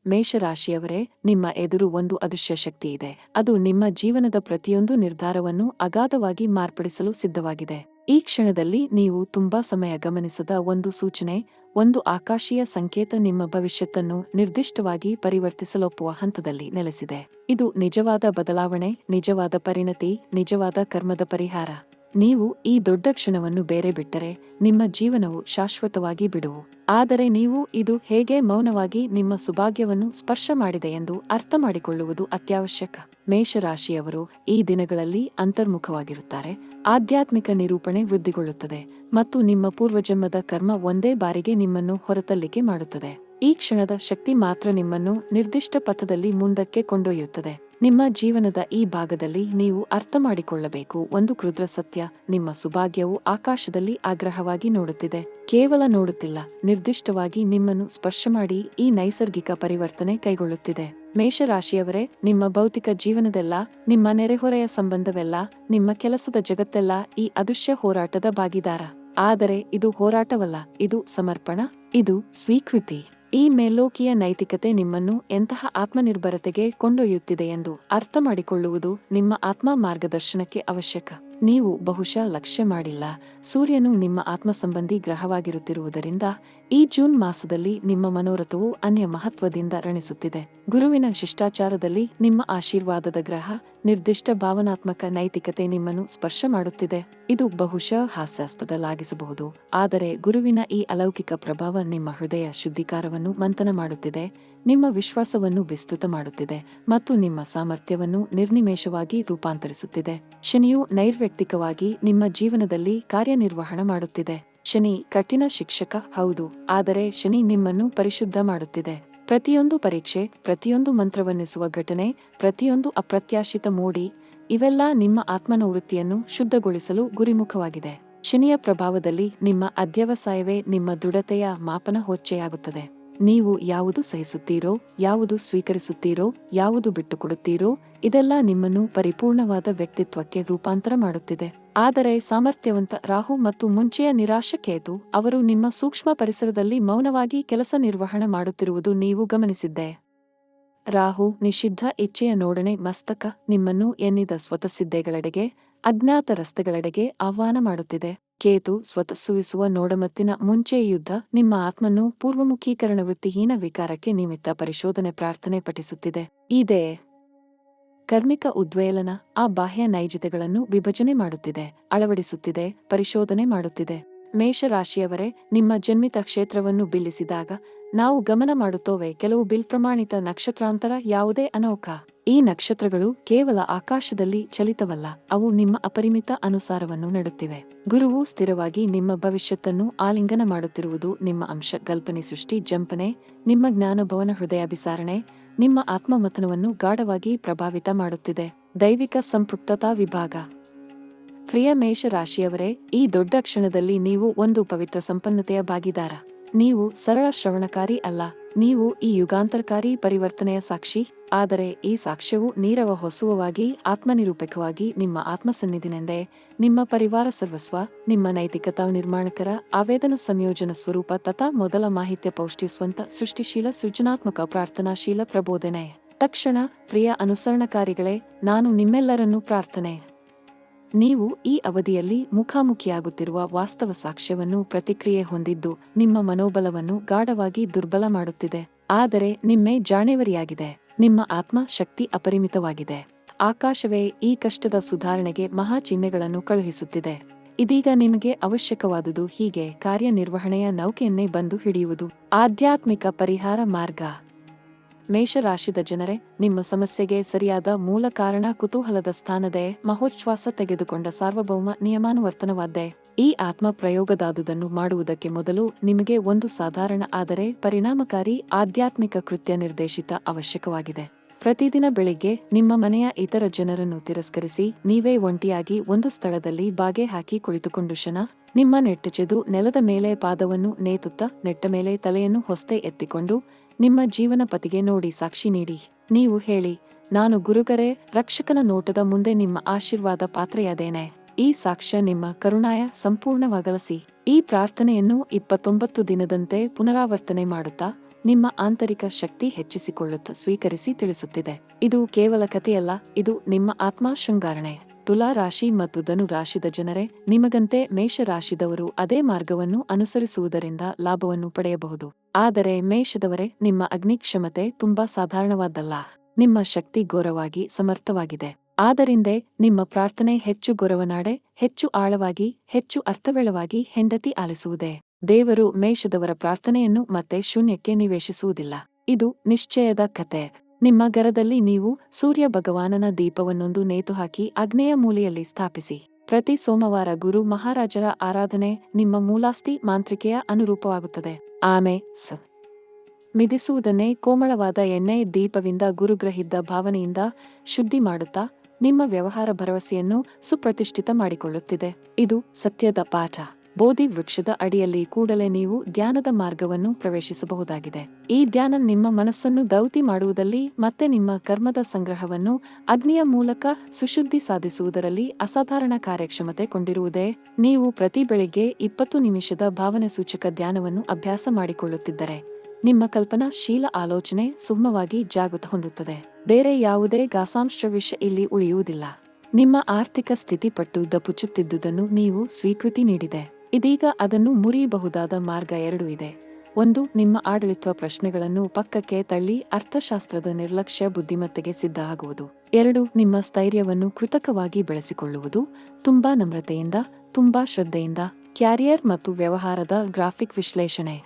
ಮೇಷರಾಶಿಯವರೇ, ನಿಮ್ಮ ಎದುರು ಒಂದು ಅದೃಶ್ಯ ಶಕ್ತಿ ಇದೆ. ಅದು ನಿಮ್ಮ ಜೀವನದ ಪ್ರತಿಯೊಂದು ನಿರ್ಧಾರವನ್ನು ಅಗಾಧವಾಗಿ ಮಾರ್ಪಡಿಸಲು ಸಿದ್ಧವಾಗಿದೆ. ಈ ಕ್ಷಣದಲ್ಲಿ ನೀವು ತುಂಬಾ ಸಮಯ ಗಮನಿಸದ ಒಂದು ಸೂಚನೆ, ಒಂದು ಆಕಾಶೀಯ ಸಂಕೇತ ನಿಮ್ಮ ಭವಿಷ್ಯತ್ತನ್ನು ನಿರ್ದಿಷ್ಟವಾಗಿ ಪರಿವರ್ತಿಸಲೊಪ್ಪುವ ಹಂತದಲ್ಲಿ ನೆಲೆಸಿದೆ. ಇದು ನಿಜವಾದ ಬದಲಾವಣೆ, ನಿಜವಾದ ಪರಿಣತಿ, ನಿಜವಾದ ಕರ್ಮದ ಪರಿಹಾರ. ನೀವು ಈ ದೊಡ್ಡ ಕ್ಷಣವನ್ನು ಬೇರೆ ಬಿಟ್ಟರೆ ನಿಮ್ಮ ಜೀವನವು ಶಾಶ್ವತವಾಗಿ ಬಿಡುವು. ಆದರೆ ನೀವು ಇದು ಹೇಗೆ ಮೌನವಾಗಿ ನಿಮ್ಮ ಸುಭಾಗ್ಯವನ್ನು ಸ್ಪರ್ಶ ಮಾಡಿದೆ ಎಂದು ಅರ್ಥ ಮಾಡಿಕೊಳ್ಳುವುದು ಅತ್ಯವಶ್ಯಕ. ಮೇಷರಾಶಿಯವರು ಈ ದಿನಗಳಲ್ಲಿ ಅಂತರ್ಮುಖವಾಗಿರುತ್ತಾರೆ. ಆಧ್ಯಾತ್ಮಿಕ ನಿರೂಪಣೆ ವೃದ್ಧಿಗೊಳ್ಳುತ್ತದೆ ಮತ್ತು ನಿಮ್ಮ ಪೂರ್ವಜನ್ಮದ ಕರ್ಮ ಒಂದೇ ಬಾರಿಗೆ ನಿಮ್ಮನ್ನು ಹೊರತಲ್ಲಿಕೆ ಮಾಡುತ್ತದೆ. ಈ ಕ್ಷಣದ ಶಕ್ತಿ ಮಾತ್ರ ನಿಮ್ಮನ್ನು ನಿರ್ದಿಷ್ಟ ಪಥದಲ್ಲಿ ಮುಂದಕ್ಕೆ ಕೊಂಡೊಯ್ಯುತ್ತದೆ. ನಿಮ್ಮ ಜೀವನದ ಈ ಭಾಗದಲ್ಲಿ ನೀವು ಅರ್ಥ ಮಾಡಿಕೊಳ್ಳಬೇಕು ಒಂದು ಕ್ಷುದ್ರ ಸತ್ಯ: ನಿಮ್ಮ ಸುಭಾಗ್ಯವು ಆಕಾಶದಲ್ಲಿ ಆಗ್ರಹವಾಗಿ ನೋಡುತ್ತಿದೆ. ಕೇವಲ ನೋಡುತ್ತಿಲ್ಲ, ನಿರ್ದಿಷ್ಟವಾಗಿ ನಿಮ್ಮನ್ನು ಸ್ಪರ್ಶ ಮಾಡಿ ಈ ನೈಸರ್ಗಿಕ ಪರಿವರ್ತನೆ ಕೈಗೊಳ್ಳುತ್ತಿದೆ. ಮೇಷರಾಶಿಯವರೇ, ನಿಮ್ಮ ಭೌತಿಕ ಜೀವನದೆಲ್ಲ, ನಿಮ್ಮ ನೆರೆಹೊರೆಯ ಸಂಬಂಧವೆಲ್ಲ, ನಿಮ್ಮ ಕೆಲಸದ ಜಗತ್ತೆಲ್ಲ ಈ ಅದೃಶ್ಯ ಹೋರಾಟದ ಭಾಗಿದಾರ. ಆದರೆ ಇದು ಹೋರಾಟವಲ್ಲ, ಇದು ಸಮರ್ಪಣ, ಇದು ಸ್ವೀಕೃತಿ. ಈ ಮೇಲ್ಲೋಕಿಯ ನೈತಿಕತೆ ನಿಮ್ಮನ್ನು ಎಂತಹ ಆತ್ಮನಿರ್ಭರತೆಗೆ ಕೊಂಡೊಯ್ಯುತ್ತಿದೆ ಎಂದು ಅರ್ಥ ಮಾಡಿಕೊಳ್ಳುವುದು ನಿಮ್ಮ ಆತ್ಮ ಮಾರ್ಗದರ್ಶನಕ್ಕೆ ಅವಶ್ಯಕ. ನೀವು ಬಹುಶಃ ಲಕ್ಷ್ಯ ಮಾಡಿಲ್ಲ, ಸೂರ್ಯನು ನಿಮ್ಮ ಆತ್ಮ ಸಂಬಂಧಿ ಗ್ರಹವಾಗಿರುತ್ತಿರುವುದರಿಂದ ಈ ಜೂನ್ ಮಾಸದಲ್ಲಿ ನಿಮ್ಮ ಮನೋರಥವು ಅನ್ಯ ಮಹತ್ವದಿಂದ ರಣಿಸುತ್ತಿದೆ. ಗುರುವಿನ ಶಿಷ್ಟಾಚಾರದಲ್ಲಿ ನಿಮ್ಮ ಆಶೀರ್ವಾದದ ಗ್ರಹ, ನಿರ್ದಿಷ್ಟ ಭಾವನಾತ್ಮಕ ನೈತಿಕತೆ ನಿಮ್ಮನ್ನು ಸ್ಪರ್ಶ ಮಾಡುತ್ತಿದೆ. ಇದು ಬಹುಶಃ ಹಾಸ್ಯಾಸ್ಪದಲಾಗಿಸಬಹುದು, ಆದರೆ ಗುರುವಿನ ಈ ಅಲೌಕಿಕ ಪ್ರಭಾವ ನಿಮ್ಮ ಹೃದಯ ಶುದ್ಧೀಕಾರವನ್ನು ಮಂಥನ ಮಾಡುತ್ತಿದೆ, ನಿಮ್ಮ ವಿಶ್ವಾಸವನ್ನು ವಿಸ್ತೃತ ಮಾಡುತ್ತಿದೆ ಮತ್ತು ನಿಮ್ಮ ಸಾಮರ್ಥ್ಯವನ್ನು ನಿರ್ನಿಮೇಷವಾಗಿ ರೂಪಾಂತರಿಸುತ್ತಿದೆ. ಶನಿಯು ನೈರ್ವ್ಯಕ್ತಿಕವಾಗಿ ನಿಮ್ಮ ಜೀವನದಲ್ಲಿ ಕಾರ್ಯನಿರ್ವಹಣ ಮಾಡುತ್ತಿದೆ. ಶನಿ ಕಠಿಣ ಶಿಕ್ಷಕ ಹೌದು, ಆದರೆ ಶನಿ ನಿಮ್ಮನ್ನು ಪರಿಶುದ್ಧ ಮಾಡುತ್ತಿದೆ. ಪ್ರತಿಯೊಂದು ಪರೀಕ್ಷೆ, ಪ್ರತಿಯೊಂದು ಮಂತ್ರವನ್ನಿಸುವ ಘಟನೆ, ಪ್ರತಿಯೊಂದು ಅಪ್ರತ್ಯಾಶಿತ ಮೋಡಿ, ಇವೆಲ್ಲ ನಿಮ್ಮ ಆತ್ಮನೋವೃತ್ತಿಯನ್ನು ಶುದ್ಧಗೊಳಿಸಲು ಗುರಿಮುಖವಾಗಿದೆ. ಶನಿಯ ಪ್ರಭಾವದಲ್ಲಿ ನಿಮ್ಮ ಅಧ್ಯವಸಾಯವೇ ನಿಮ್ಮ ದೃಢತೆಯ ಮಾಪನ ಹೊಚ್ಚೆಯಾಗುತ್ತದೆ. ನೀವು ಯಾವುದು ಸಹಿಸುತ್ತೀರೋ, ಯಾವುದು ಸ್ವೀಕರಿಸುತ್ತೀರೋ, ಯಾವುದು ಬಿಟ್ಟುಕೊಡುತ್ತೀರೋ, ಇದೆಲ್ಲ ನಿಮ್ಮನ್ನು ಪರಿಪೂರ್ಣವಾದ ವ್ಯಕ್ತಿತ್ವಕ್ಕೆ ರೂಪಾಂತರ ಮಾಡುತ್ತಿದೆ. ಆದರೆ ಸಾಮರ್ಥ್ಯವಂತ ರಾಹು ಮತ್ತು ಮುಂಚೆಯ ನಿರಾಶ ಕೇತು ಅವರು ನಿಮ್ಮ ಸೂಕ್ಷ್ಮ ಪರಿಸರದಲ್ಲಿ ಮೌನವಾಗಿ ಕೆಲಸ ನಿರ್ವಹಣೆ ಮಾಡುತ್ತಿರುವುದು ನೀವು ಗಮನಿಸಿದ್ದೆ. ರಾಹು ನಿಷಿದ್ಧ ಇಚ್ಛೆಯ ನೋಡಣೆ ಮಸ್ತಕ ನಿಮ್ಮನ್ನು ಎನ್ನಿದ ಸ್ವತಃಸಿದ್ಧೆಗಳೆಡೆಗೆ, ಅಜ್ಞಾತ ರಸ್ತೆಗಳೆಡೆಗೆ ಆಹ್ವಾನ ಮಾಡುತ್ತಿದೆ. ಕೇತು ಸ್ವತಃಸುವಿಸುವ ನೋಡಮತ್ತಿನ ಮುಂಚೆ ಯುದ್ಧ ನಿಮ್ಮ ಆತ್ಮನ್ನು ಪೂರ್ವಮುಖೀಕರಣ ವೃತ್ತಿಹೀನ ವಿಕಾರಕ್ಕೆ ನಿಮಿತ್ತ ಪರಿಶೋಧನೆ ಪ್ರಾರ್ಥನೆ ಪಠಿಸುತ್ತಿದೆ. ಇದೇ ಕರ್ಮಿಕ ಉದ್ವೇಲನ ಆ ಬಾಹ್ಯ ನೈಜತೆಗಳನ್ನು ವಿಭಜನೆ ಮಾಡುತ್ತಿದೆ, ಅಳವಡಿಸುತ್ತಿದೆ, ಪರಿಶೋಧನೆ ಮಾಡುತ್ತಿದೆ. ಮೇಷರಾಶಿಯವರೇ, ನಿಮ್ಮ ಜನ್ಮಿತ ಕ್ಷೇತ್ರವನ್ನು ಬಿಲ್ಲಿಸಿದಾಗ ನಾವು ಗಮನ ಮಾಡುತ್ತೋವೆ ಕೆಲವು ಬಿಲ್ ಪ್ರಮಾಣಿತ ನಕ್ಷತ್ರಾಂತರ ಯಾವುದೇ ಅನೌಖ. ಈ ನಕ್ಷತ್ರಗಳು ಕೇವಲ ಆಕಾಶದಲ್ಲಿ ಚಲಿತವಲ್ಲ, ಅವು ನಿಮ್ಮ ಅಪರಿಮಿತ ಅನುಸಾರವನ್ನು ನೆಡುತ್ತಿವೆ. ಗುರುವು ಸ್ಥಿರವಾಗಿ ನಿಮ್ಮ ಭವಿಷ್ಯತ್ತನ್ನು ಆಲಿಂಗನ ಮಾಡುತ್ತಿರುವುದು ನಿಮ್ಮ ಅಂಶ ಕಲ್ಪನೆ ಸೃಷ್ಟಿ ಜಂಪನೆ, ನಿಮ್ಮ ಜ್ಞಾನಭವನ ಹೃದಯಾಭಿಸಾರಣೆ, ನಿಮ್ಮ ಆತ್ಮಮಥನವನ್ನು ಗಾಢವಾಗಿ ಪ್ರಭಾವಿತ ಮಾಡುತ್ತಿದೆ. ದೈವಿಕ ಸಂಪೃಕ್ತತಾ ವಿಭಾಗ. ಪ್ರಿಯ ಮೇಷರಾಶಿಯವರೇ, ಈ ದೊಡ್ಡ ಕ್ಷಣದಲ್ಲಿ ನೀವು ಒಂದು ಪವಿತ್ರ ಸಂಪನ್ನತೆಯ ಭಾಗಿದಾರ. ನೀವು ಸರಳ ಶ್ರವಣಕಾರಿ ಅಲ್ಲ, ನೀವು ಈ ಯುಗಾಂತರಕಾರಿ ಪರಿವರ್ತನೆಯ ಸಾಕ್ಷಿ. ಆದರೆ ಈ ಸಾಕ್ಷ್ಯವು ನೀರವ ಹೊಸುವವಾಗಿ ಆತ್ಮನಿರೂಪಕವಾಗಿ ನಿಮ್ಮ ಆತ್ಮಸನ್ನಿಧಿನೆಂದೇ, ನಿಮ್ಮ ಪರಿವಾರ ಸರ್ವಸ್ವ, ನಿಮ್ಮ ನೈತಿಕತಾ ನಿರ್ಮಾಣಕರ ಆವೇದನ ಸಂಯೋಜನ ಸ್ವರೂಪ ತಥಾ ಮೊದಲ ಮಾಹಿತ್ಯ ಪೌಷ್ಟಿಸ್ವಂತ ಸೃಷ್ಟಿಶೀಲ ಸೃಜನಾತ್ಮಕ ಪ್ರಾರ್ಥನಾಶೀಲ ಪ್ರಬೋಧನೆ. ತಕ್ಷಣ ಪ್ರಿಯ ಅನುಸರಣಕಾರಿಗಳೇ, ನಾನು ನಿಮ್ಮೆಲ್ಲರನ್ನೂ ಪ್ರಾರ್ಥನೆ. ನೀವು ಈ ಅವಧಿಯಲ್ಲಿ ಮುಖಾಮುಖಿಯಾಗುತ್ತಿರುವ ವಾಸ್ತವ ಸಾಕ್ಷ್ಯವನ್ನು ಪ್ರತಿಕ್ರಿಯೆ ಹೊಂದಿದ್ದು ನಿಮ್ಮ ಮನೋಬಲವನ್ನು ಗಾಢವಾಗಿ ದುರ್ಬಲ ಮಾಡುತ್ತಿದೆ. ಆದರೆ ನಿಮ್ಮೆ ಜಾಣೆವರಿಯಾಗಿದೆ, ನಿಮ್ಮ ಆತ್ಮ ಶಕ್ತಿ ಅಪರಿಮಿತವಾಗಿದೆ. ಆಕಾಶವೇ ಈ ಕಷ್ಟದ ಸುಧಾರಣೆಗೆ ಮಹಾ ಚಿಹ್ನೆಗಳನ್ನು ಕಳುಹಿಸುತ್ತಿದೆ. ಇದೀಗ ನಿಮಗೆ ಅವಶ್ಯಕವಾದುದು ಹೀಗೆ ಕಾರ್ಯನಿರ್ವಹಣೆಯ ನೌಕೆಯನ್ನೇ ಬಂದು ಹಿಡಿಯುವುದು, ಆಧ್ಯಾತ್ಮಿಕ ಪರಿಹಾರ ಮಾರ್ಗ. ಮೇಷರಾಶಿದ ಜನರೇ, ನಿಮ್ಮ ಸಮಸ್ಯೆಗೆ ಸರಿಯಾದ ಮೂಲ ಕಾರಣ ಕುತೂಹಲದ ಸ್ಥಾನದೇ ಮಹೋಚ್ಛ್ವಾಸ ತೆಗೆದುಕೊಂಡ ಸಾರ್ವಭೌಮ ನಿಯಮಾನುವರ್ತನವಾದ್ದೇ. ಈ ಆತ್ಮ ಪ್ರಯೋಗದಾದುದನ್ನು ಮಾಡುವುದಕ್ಕೆ ಮೊದಲು ನಿಮಗೆ ಒಂದು ಸಾಧಾರಣ ಆದರೆ ಪರಿಣಾಮಕಾರಿ ಆಧ್ಯಾತ್ಮಿಕ ಕೃತ್ಯ ನಿರ್ದೇಶಿತ ಅವಶ್ಯಕವಾಗಿದೆ. ಪ್ರತಿದಿನ ಬೆಳಿಗ್ಗೆ ನಿಮ್ಮ ಮನೆಯ ಇತರ ಜನರನ್ನು ತಿರಸ್ಕರಿಸಿ ನೀವೇ ಒಂಟಿಯಾಗಿ ಒಂದು ಸ್ಥಳದಲ್ಲಿ ಬಾಗೆ ಹಾಕಿ ಕುಳಿತುಕೊಂಡು ನಿಮ್ಮ ನೆಟ್ಟಚೆದು ನೆಲದ ಮೇಲೆ ಪಾದವನ್ನು ನೇತುತ್ತಾ ನೆಟ್ಟ ಮೇಲೆ ತಲೆಯನ್ನು ಹೊಸ್ತೆ ಎತ್ತಿಕೊಂಡು ನಿಮ್ಮ ಜೀವನ ಪತಿಗೆ ನೋಡಿ ಸಾಕ್ಷಿ ನೀಡಿ. ನೀವು ಹೇಳಿ, ನಾನು ಗುರುಗರೇ ರಕ್ಷಕನ ನೋಟದ ಮುಂದೆ ನಿಮ್ಮ ಆಶೀರ್ವಾದ ಪಾತ್ರೆಯಾದೇನೆ. ಈ ಸಾಕ್ಷ್ಯ ನಿಮ್ಮ ಕರುಣಾಯ ಸಂಪೂರ್ಣವಾಗಲಸಿ. ಈ ಪ್ರಾರ್ಥನೆಯನ್ನು 29 ದಿನದಂತೆ ಪುನರಾವರ್ತನೆ ಮಾಡುತ್ತಾ ನಿಮ್ಮ ಆಂತರಿಕ ಶಕ್ತಿ ಹೆಚ್ಚಿಸಿಕೊಳ್ಳುತ್ತಾ ಸ್ವೀಕರಿಸಿ ತಿಳಿಸುತ್ತಿದೆ. ಇದು ಕೇವಲ ಕಥೆಯಲ್ಲ, ಇದು ನಿಮ್ಮ ಆತ್ಮ ಶೃಂಗಾರಣೆ. ತುಲಾ ರಾಶಿ ಮತ್ತು ಧನು ರಾಶಿದ ಜನರೇ, ನಿಮಗಂತೆ ಮೇಷ ರಾಶಿದವರು ಅದೇ ಮಾರ್ಗವನ್ನು ಅನುಸರಿಸುವುದರಿಂದ ಲಾಭವನ್ನು ಪಡೆಯಬಹುದು. ಆದರೆ ಮೇಷದವರೇ, ನಿಮ್ಮ ಅಗ್ನಿ ಕ್ಷಮತೆ ತುಂಬಾ ಸಾಧಾರಣವಾದ್ದಲ್ಲ. ನಿಮ್ಮ ಶಕ್ತಿ ಘೋರವಾಗಿ ಸಮರ್ಥವಾಗಿದೆ. ಆದರಿಂದೇ ನಿಮ್ಮ ಪ್ರಾರ್ಥನೆ ಹೆಚ್ಚು ಗೊರವನಾಡೆ, ಹೆಚ್ಚು ಆಳವಾಗಿ, ಹೆಚ್ಚು ಅರ್ಥವೆಳವಾಗಿ ಹೆಂಡತಿ ಆಲಿಸುವುದೇ. ದೇವರು ಮೇಷದವರ ಪ್ರಾರ್ಥನೆಯನ್ನು ಮತ್ತೆ ಶೂನ್ಯಕ್ಕೆ ನಿವೇಶಿಸುವುದಿಲ್ಲ. ಇದು ನಿಶ್ಚಯದ ಕತೆ. ನಿಮ್ಮ ಗರದಲ್ಲಿ ನೀವು ಸೂರ್ಯ ಭಗವಾನನ ದೀಪವನ್ನೊಂದು ನೇತುಹಾಕಿ ಆಗ್ನೇಯ ಮೂಲೆಯಲ್ಲಿ ಸ್ಥಾಪಿಸಿ. ಪ್ರತಿ ಸೋಮವಾರ ಗುರು ಮಹಾರಾಜರ ಆರಾಧನೆ ನಿಮ್ಮ ಮೂಲಾಸ್ತಿ ಮಾಂತ್ರಿಕೆಯ ಅನುರೂಪವಾಗುತ್ತದೆ. ಆಮೆ ಮಿದಿಸುವುದನ್ನೇ ಕೋಮಳವಾದ ಎಣ್ಣೆ ದೀಪವಿಂದ ಗುರುಗ್ರಹಿದ್ದ ಭಾವನೆಯಿಂದ ಶುದ್ಧಿ ಮಾಡುತ್ತಾ ನಿಮ್ಮ ವ್ಯವಹಾರ ಭರವಸೆಯನ್ನು ಸುಪ್ರತಿಷ್ಠಿತ ಮಾಡಿಕೊಳ್ಳುತ್ತಿದೆ. ಇದು ಸತ್ಯದ ಪಾಠ. ಬೋಧಿ ವೃಕ್ಷದ ಅಡಿಯಲ್ಲಿ ಕೂಡಲೇ ನೀವು ಧ್ಯಾನದ ಮಾರ್ಗವನ್ನು ಪ್ರವೇಶಿಸಬಹುದಾಗಿದೆ. ಈ ಧ್ಯಾನ ನಿಮ್ಮ ಮನಸ್ಸನ್ನು ದೌತಿ ಮಾಡುವುದಲ್ಲಿ ಮತ್ತೆ ನಿಮ್ಮ ಕರ್ಮದ ಸಂಗ್ರಹವನ್ನು ಅಗ್ನಿಯ ಮೂಲಕ ಸುಶುದ್ಧಿ ಸಾಧಿಸುವುದರಲ್ಲಿ ಅಸಾಧಾರಣ ಕಾರ್ಯಕ್ಷಮತೆ ಕೊಂಡಿರುವುದೇ. ನೀವು ಪ್ರತಿ ಬೆಳಿಗ್ಗೆ 20 ನಿಮಿಷದ ಭಾವನೆ ಸೂಚಕ ಧ್ಯಾನವನ್ನು ಅಭ್ಯಾಸ ಮಾಡಿಕೊಳ್ಳುತ್ತಿದ್ದರೆ ನಿಮ್ಮ ಕಲ್ಪನಾಶೀಲ ಆಲೋಚನೆ ಸುಗಮವಾಗಿ ಜಾಗೃತ ಹೊಂದುತ್ತದೆ. ಬೇರೆ ಯಾವುದೇ ಗಾಸಾಂಶ ಇಲ್ಲಿ ಉಳಿಯುವುದಿಲ್ಲ. ನಿಮ್ಮ ಆರ್ಥಿಕ ಸ್ಥಿತಿ ಪಟ್ಟು ದಪುಚ್ಚುತ್ತಿದ್ದುದನ್ನು ನೀವು ಸ್ವೀಕೃತಿ ನೀಡಿದೆ. ಇದೀಗ ಅದನ್ನು ಮುರಿಯಬಹುದಾದ ಮಾರ್ಗ 2 ಇದೆ. 1, ನಿಮ್ಮ ಆಡಳಿತ ಪ್ರಶ್ನೆಗಳನ್ನು ಪಕ್ಕಕ್ಕೆ ತಳ್ಳಿ ಅರ್ಥಶಾಸ್ತ್ರದ ನಿರ್ಲಕ್ಷ್ಯ ಬುದ್ಧಿಮತ್ತೆಗೆ ಸಿದ್ಧ ಆಗುವುದು. 2, ನಿಮ್ಮ ಸ್ಥೈರ್ಯವನ್ನು ಕೃತಕವಾಗಿ ಬೆಳೆಸಿಕೊಳ್ಳುವುದು, ತುಂಬಾ ನಮ್ರತೆಯಿಂದ, ತುಂಬಾ ಶ್ರದ್ಧೆಯಿಂದ. ಕ್ಯಾರಿಯರ್ ಮತ್ತು ವ್ಯವಹಾರದ ಗ್ರಾಫಿಕ್ ವಿಶ್ಲೇಷಣೆ.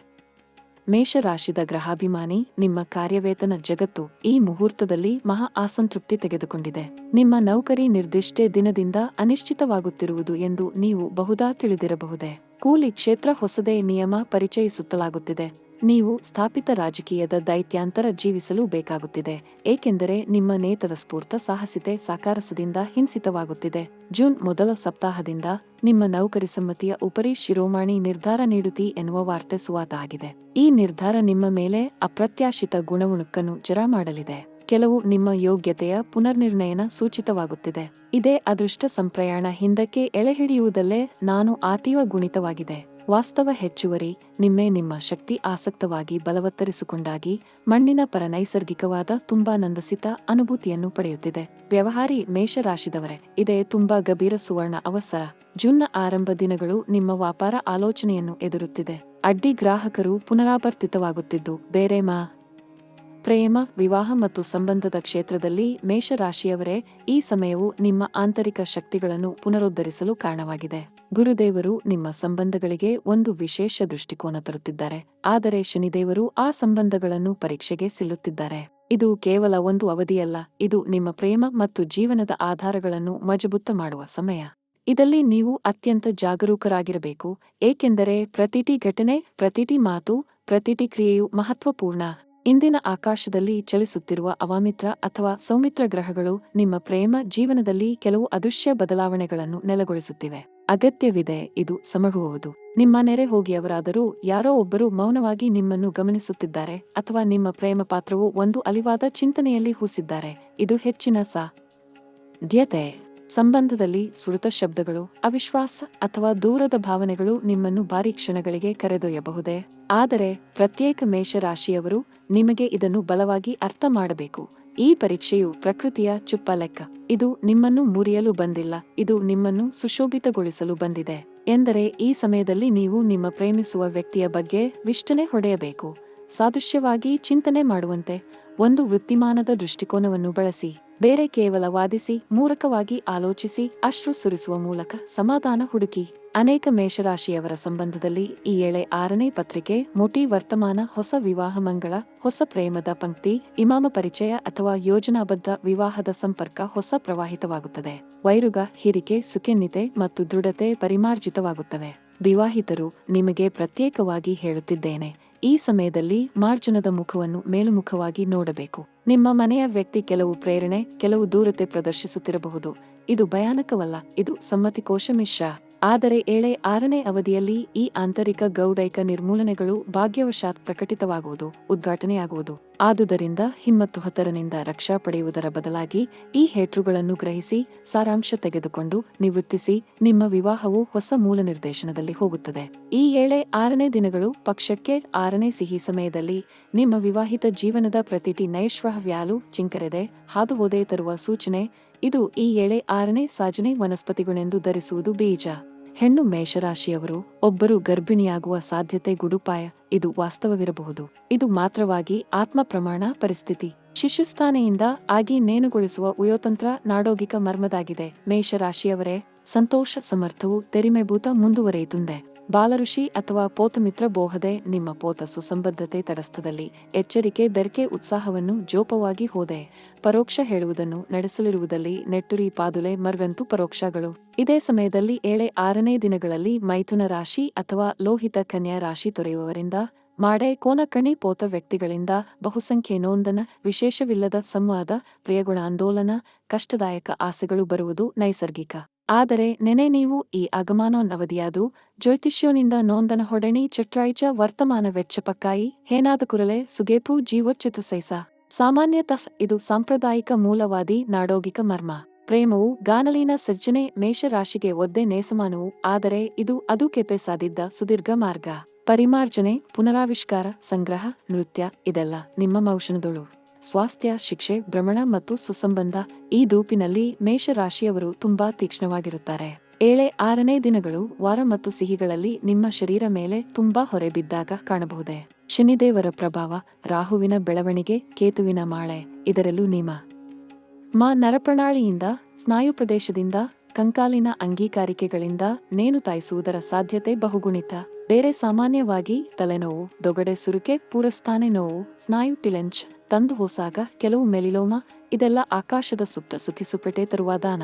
ಮೇಷರಾಶಿದ ಗ್ರಹಾಭಿಮಾನಿ, ನಿಮ್ಮ ಕಾರ್ಯವೇತನ ಜಗತ್ತು ಈ ಮುಹೂರ್ತದಲ್ಲಿ ಮಹಾ ಅಸಂತೃಪ್ತಿ ತೆಗೆದುಕೊಂಡಿದೆ. ನಿಮ್ಮ ನೌಕರಿ ನಿರ್ದಿಷ್ಟೇ ದಿನದಿಂದ ಅನಿಶ್ಚಿತವಾಗುತ್ತಿರುವುದು ಎಂದು ನೀವು ಬಹುದಾ ತಿಳಿದಿರಬಹುದೇ. ಕೂಲಿ ಕ್ಷೇತ್ರ ಹೊಸದೇ ನಿಯಮ ಪರಿಚಯಿಸುತ್ತಲಾಗುತ್ತಿದೆ. ನೀವು ಸ್ಥಾಪಿತ ರಾಜಕೀಯದ ದೈತ್ಯಾಂತರ ಜೀವಿಸಲು ಬೇಕಾಗುತ್ತಿದೆ, ಏಕೆಂದರೆ ನಿಮ್ಮ ನೇತದ ಸ್ಫೂರ್ತ ಸಾಹಸಿತೆ ಸಾಕಾರಸದಿಂದ ಹಿಂಸಿತವಾಗುತ್ತಿದೆ. ಜೂನ್ ಮೊದಲ ಸಪ್ತಾಹದಿಂದ ನಿಮ್ಮ ನೌಕರಿ ಸಮ್ಮತಿಯ ಉಪರಿ ಶಿರೋಮಣಿ ನಿರ್ಧಾರ ನೀಡುತ್ತಿ ಎನ್ನುವ ವಾರ್ತೆ ಸುವಾತ ಆಗಿದೆ. ಈ ನಿರ್ಧಾರ ನಿಮ್ಮ ಮೇಲೆ ಅಪ್ರತ್ಯಾಶಿತ ಗುಣವುಣುಕ್ಕನ್ನು ಜರ ಮಾಡಲಿದೆ. ಕೆಲವು ನಿಮ್ಮ ಯೋಗ್ಯತೆಯ ಪುನರ್ನಿರ್ಣಯನ ಸೂಚಿತವಾಗುತ್ತಿದೆ. ಇದೇ ಅದೃಷ್ಟ ಸಂಪ್ರಯಾಣ ಹಿಂದಕ್ಕೆ ಎಳೆಹಿಡಿಯುವುದಲ್ಲೇ ನಾನು ಅತೀವ ಗುಣಿತವಾಗಿದೆ. ವಾಸ್ತವ ಹೆಚ್ಚುವರಿ ನಿಮ್ಮ ಶಕ್ತಿ ಆಸಕ್ತವಾಗಿ ಬಲವತ್ತರಿಸಿಕೊಂಡಾಗಿ ಮಣ್ಣಿನ ಪರ ನೈಸರ್ಗಿಕವಾದ ತುಂಬಾ ನಂದಸಿತ ಅನುಭೂತಿಯನ್ನು ಪಡೆಯುತ್ತಿದೆ. ವ್ಯವಹಾರಿ ಮೇಷರಾಶಿದವರೇ, ಇದೇ ತುಂಬಾ ಗಂಭೀರ ಸುವರ್ಣ ಅವಸರ. ಜೂನ್ನ ಆರಂಭ ದಿನಗಳು ನಿಮ್ಮ ವ್ಯಾಪಾರ ಆಲೋಚನೆಯನ್ನು ಎದುರುತ್ತಿದೆ. ಅಡ್ಡಿ ಗ್ರಾಹಕರು ಪುನರಾವರ್ತಿತವಾಗುತ್ತಿದ್ದು ಬೇರೆ ಪ್ರೇಮ, ವಿವಾಹ ಮತ್ತು ಸಂಬಂಧದ ಕ್ಷೇತ್ರದಲ್ಲಿ ಮೇಷರಾಶಿಯವರೇ, ಈ ಸಮಯವು ನಿಮ್ಮ ಆಂತರಿಕ ಶಕ್ತಿಗಳನ್ನು ಪುನರುದ್ಧರಿಸಲು ಕಾರಣವಾಗಿದೆ. ಗುರುದೇವರು ನಿಮ್ಮ ಸಂಬಂಧಗಳಿಗೆ ಒಂದು ವಿಶೇಷ ದೃಷ್ಟಿಕೋನ ತರುತ್ತಿದ್ದಾರೆ, ಆದರೆ ಶನಿದೇವರು ಆ ಸಂಬಂಧಗಳನ್ನು ಪರೀಕ್ಷೆಗೆ ಸಿಲ್ಲುತ್ತಿದ್ದಾರೆ. ಇದು ಕೇವಲ ಒಂದು ಅವಧಿಯಲ್ಲ, ಇದು ನಿಮ್ಮ ಪ್ರೇಮ ಮತ್ತು ಜೀವನದ ಆಧಾರಗಳನ್ನು ಮಜಬೂತ ಮಾಡುವ ಸಮಯ. ಇದರಲ್ಲಿ ನೀವು ಅತ್ಯಂತ ಜಾಗರೂಕರಾಗಿರಬೇಕು, ಏಕೆಂದರೆ ಪ್ರತಿಟಿ ಘಟನೆ, ಪ್ರತಿಟಿ ಮಾತು, ಪ್ರತಿಟಿ ಕ್ರಿಯೆಯು ಮಹತ್ವಪೂರ್ಣ. ಇಂದಿನ ಆಕಾಶದಲ್ಲಿ ಚಲಿಸುತ್ತಿರುವ ಅವಾಮಿತ್ರ ಅಥವಾ ಸೌಮಿತ್ರ ಗ್ರಹಗಳು ನಿಮ್ಮ ಪ್ರೇಮ ಜೀವನದಲ್ಲಿ ಕೆಲವು ಅದೃಶ್ಯ ಬದಲಾವಣೆಗಳನ್ನು ನೆಲೆಗೊಳಿಸುತ್ತಿವೆ. ಅಗತ್ಯವಿದೆ ಇದು ಸಮಹುವುದು. ನಿಮ್ಮ ನೆರೆ ಹೋಗಿಯವರಾದರೂ ಯಾರೋ ಒಬ್ಬರು ಮೌನವಾಗಿ ನಿಮ್ಮನ್ನು ಗಮನಿಸುತ್ತಿದ್ದಾರೆ, ಅಥವಾ ನಿಮ್ಮ ಪ್ರೇಮ ಪಾತ್ರವು ಒಂದು ಅಲಿವಾದ ಚಿಂತನೆಯಲ್ಲಿ ಹೂಸಿದ್ದಾರೆ. ಇದು ಹೆಚ್ಚಿನ ಸಾಧ್ಯತೆ. ಸಂಬಂಧದಲ್ಲಿ ಸುಳಿತ ಶಬ್ದಗಳು, ಅವಿಶ್ವಾಸ ಅಥವಾ ದೂರದ ಭಾವನೆಗಳು ನಿಮ್ಮನ್ನು ಭಾರಿ ಕ್ಷಣಗಳಿಗೆ ಕರೆದೊಯ್ಯಬಹುದೇ. ಆದರೆ ಪ್ರತ್ಯೇಕ ಮೇಷರಾಶಿಯವರು ನಿಮಗೆ ಇದನ್ನು ಬಲವಾಗಿ ಅರ್ಥ ಮಾಡಬೇಕು. ಈ ಪರೀಕ್ಷೆಯು ಪ್ರಕೃತಿಯ ಚುಪ್ಪ ಲೆಕ್ಕ. ಇದು ನಿಮ್ಮನ್ನು ಮುರಿಯಲು ಬಂದಿಲ್ಲ, ಇದು ನಿಮ್ಮನ್ನು ಸುಶೋಭಿತಗೊಳಿಸಲು ಬಂದಿದೆ. ಎಂದರೆ ಈ ಸಮಯದಲ್ಲಿ ನೀವು ನಿಮ್ಮ ಪ್ರೇಮಿಸುವ ವ್ಯಕ್ತಿಯ ಬಗ್ಗೆ ವಿಷ್ಟನೆ ಹೊಡೆಯಬೇಕು. ಸಾದೃಶ್ಯವಾಗಿ ಚಿಂತನೆ ಮಾಡುವಂತೆ ಒಂದು ವೃತ್ತಿಮಾನದ ದೃಷ್ಟಿಕೋನವನ್ನು ಬಳಸಿ. ಬೇರೆ ಕೇವಲ ವಾದಿಸಿ, ಮೂರಕವಾಗಿ ಆಲೋಚಿಸಿ, ಅಶ್ರು ಸುರಿಸುವ ಮೂಲಕ ಸಮಾಧಾನ ಹುಡುಕಿ. ಅನೇಕ ಮೇಷರಾಶಿಯವರ ಸಂಬಂಧದಲ್ಲಿ ಈ 6ನೇ ಪತ್ರಿಕೆ ಮೊಟಿ ವರ್ತಮಾನ, ಹೊಸ ವಿವಾಹ ಮಂಗಳ, ಹೊಸ ಪ್ರೇಮದ ಪಂಕ್ತಿ, ಇಮಾಮ ಪರಿಚಯ ಅಥವಾ ಯೋಜನಾಬದ್ಧ ವಿವಾಹದ ಸಂಪರ್ಕ ಹೊಸ ಪ್ರವಾಹಿತವಾಗುತ್ತದೆ. ವೈರುಗ, ಹಿರಿಕೆ, ಸುಖನ್ಯತೆ ಮತ್ತು ದೃಢತೆ ಪರಿಮಾರ್ಜಿತವಾಗುತ್ತವೆ. ವಿವಾಹಿತರು, ನಿಮಗೆ ಪ್ರತ್ಯೇಕವಾಗಿ ಹೇಳುತ್ತಿದ್ದೇನೆ, ಈ ಸಮಯದಲ್ಲಿ ಮಾರ್ಜನದ ಮುಖವನ್ನು ಮೇಲುಮುಖವಾಗಿ ನೋಡಬೇಕು. ನಿಮ್ಮ ಮನೆಯ ವ್ಯಕ್ತಿ ಕೆಲವು ಪ್ರೇರಣೆ, ಕೆಲವು ದೂರತೆ ಪ್ರದರ್ಶಿಸುತ್ತಿರಬಹುದು. ಇದು ಭಯಾನಕವಲ್ಲ, ಇದು ಸಮ್ಮತಿಕೋಶ ಮಿಶ್ರ. ಆದರೆ 6ನೇ ಅವಧಿಯಲ್ಲಿ ಈ ಆಂತರಿಕ ಗೌಡೈಕ ನಿರ್ಮೂಲನೆಗಳು ಭಾಗ್ಯವಶಾತ್ ಪ್ರಕಟಿತವಾಗುವುದು, ಉದ್ಘಾಟನೆಯಾಗುವುದು. ಆದುದರಿಂದ ಹಿಮ್ಮತ್ತು ಹತರನಿಂದ ರಕ್ಷಾ ಪಡೆಯುವುದರ ಬದಲಾಗಿ ಈ ಹೇಟ್ರುಗಳನ್ನು ಗ್ರಹಿಸಿ ಸಾರಾಂಶ ತೆಗೆದುಕೊಂಡು ನಿವೃತ್ತಿಸಿ ನಿಮ್ಮ ವಿವಾಹವು ಹೊಸ ಮೂಲ ನಿರ್ದೇಶನದಲ್ಲಿ ಹೋಗುತ್ತದೆ. ಈ 6ನೇ ದಿನಗಳು ಪಕ್ಷಕ್ಕೆ 6ನೇ ಸಿಹಿ ಸಮಯದಲ್ಲಿ ನಿಮ್ಮ ವಿವಾಹಿತ ಜೀವನದ ಪ್ರತಿಟಿ ನೈಶ್ವಹವ್ಯಾಲು ಚಿಂಕರೆದೆ ಹಾದುಹೋದೆ ತರುವ ಸೂಚನೆ. ಇದು ಈ 6ನೇ ಸಾಜನೆ ವನಸ್ಪತಿಗುಣೆಂದು ಧರಿಸುವುದು ಬೀಜ. ಹೆಣ್ಣು ಮೇಷರಾಶಿಯವರು ಒಬ್ಬರು ಗರ್ಭಿಣಿಯಾಗುವ ಸಾಧ್ಯತೆ ಗುಡುಪಾಯ. ಇದು ವಾಸ್ತವವಿರಬಹುದು. ಇದು ಮಾತ್ರವಾಗಿ ಆತ್ಮ ಪ್ರಮಾಣ ಪರಿಸ್ಥಿತಿ ಶಿಶುಸ್ಥಾನೆಯಿಂದ ಆಗಿ ನೇನುಗೊಳಿಸುವ ಉಯೋತಂತ್ರ ನಾಡೋಗಿಕ ಮರ್ಮದಾಗಿದೆ. ಮೇಷರಾಶಿಯವರೇ, ಸಂತೋಷ ಸಮರ್ಥವು ತೆರಿಮೆಭೂತ ಮುಂದುವರೆಯುತ್ತದೆ. ಬಾಲಋಷಿ ಅಥವಾ ಪೋತಮಿತ್ರ ಬೋಹದೆ ನಿಮ್ಮ ಪೋತ ಸುಸಂಬದ್ಧತೆ ತಟಸ್ಥದಲ್ಲಿ ಎಚ್ಚರಿಕೆ ಬೆರಕೆ ಉತ್ಸಾಹವನ್ನು ಜೋಪವಾಗಿ ಹೋದೆ ಪರೋಕ್ಷ ಹೇಳುವುದನ್ನು ನಡೆಸಲಿರುವುದಲ್ಲಿ ನೆಟ್ಟುರಿ ಪಾದುಲೆ ಮರ್ಗಂತು ಪರೋಕ್ಷಗಳು. ಇದೇ ಸಮಯದಲ್ಲಿ 6ನೇ ದಿನಗಳಲ್ಲಿ ಮೈಥುನ ರಾಶಿ ಅಥವಾ ಲೋಹಿತ ಕನ್ಯಾ ರಾಶಿ ತೊರೆಯುವವರಿಂದ ಮಾಡೆ ಕೋನಕಣಿ ಪೋತ ವ್ಯಕ್ತಿಗಳಿಂದ ಬಹುಸಂಖ್ಯೆ ನೋಂದನ ವಿಶೇಷವಿಲ್ಲದ ಸಂವಾದ ಪ್ರಿಯಗುಣ ಆಂದೋಲನ ಕಷ್ಟದಾಯಕ ಆಸೆಗಳು ಬರುವುದು ನೈಸರ್ಗಿಕ. ಆದರೆ ನೆನೆ ನೀವು ಈ ಆಗಮಾನೋನ್ನವಧಿಯಾದು ಜ್ಯೋತಿಷ್ಯೋನಿಂದ ನೋಂದನ ಹೊಡೆಣಿ ಚಟ್ರಾಯಿಚ ವರ್ತಮಾನ ವೆಚ್ಚ ಪಕ್ಕಾಯಿ ಹೇನಾದ ಕುರಲೆ ಸುಗೇಪು ಜೀವೋಚ್ಚಿತು ಸೈಸ. ಸಾಮಾನ್ಯತಃ ಇದು ಸಾಂಪ್ರದಾಯಿಕ ಮೂಲವಾದಿ ನಾಡೋಗಿಕ ಮರ್ಮ. ಪ್ರೇಮವು ಗಾನಲೀನ ಸಜ್ಜನೆ ಮೇಷರಾಶಿಗೆ ಒದ್ದೆ ನೇಸಮಾನವು. ಆದರೆ ಇದು ಅದು ಕೆಪೆ ಸಾದಿದ್ದ ಸುದೀರ್ಘ ಮಾರ್ಗ. ಪರಿಮಾರ್ಜನೆ, ಪುನರಾವಿಷ್ಕಾರ, ಸಂಗ್ರಹ, ನೃತ್ಯ ಇದೆಲ್ಲ ನಿಮ್ಮ ಮೌಷಣದೊಳು. ಸ್ವಾಸ್ಥ್ಯ, ಶಿಕ್ಷೆ, ಭ್ರಮಣ ಮತ್ತು ಸುಸಂಬಂಧ ಈ ದೂಪಿನಲ್ಲಿ ಮೇಷರಾಶಿಯವರು ತುಂಬಾ ತೀಕ್ಷ್ಣವಾಗಿರುತ್ತಾರೆ. 6ನೇ ದಿನಗಳು ವಾರ ಮತ್ತು ಸಿಹಿಗಳಲ್ಲಿ ನಿಮ್ಮ ಶರೀರ ಮೇಲೆ ತುಂಬಾ ಹೊರೆ ಬಿದ್ದಾಗ ಕಾಣಬಹುದೇ. ಶನಿದೇವರ ಪ್ರಭಾವ, ರಾಹುವಿನ ಬೆಳವಣಿಗೆ, ಕೇತುವಿನ ಮಾಳೆ ಇದರಲ್ಲೂ ನಿಮ್ಮ ನರಪ್ರಣಾಳಿಯಿಂದ, ಸ್ನಾಯು ಪ್ರದೇಶದಿಂದ, ಕಂಕಾಲಿನ ಅಂಗೀಕಾರಿಕೆಗಳಿಂದ ನೇಣು ತಾಯಿಸುವುದರ ಸಾಧ್ಯತೆ ಬಹುಗುಣಿತ. ಬೇರೆ ಸಾಮಾನ್ಯವಾಗಿ ತಲೆನೋವು, ದೊಗಡೆ ಸುರುಕೆ, ಪೂರಸ್ಥಾನೆ ನೋವು, ಸ್ನಾಯು ಟಿಲೆಂಚ್ ತಂದು ಹೋಸಾಗ ಕೆಲವು ಮೆಲಿಲೋಮ ಇದೆಲ್ಲ ಆಕಾಶದ ಸುಪ್ತ ಸುಖಿಸುಪೆಟೆ ತರುವಾದಾನ.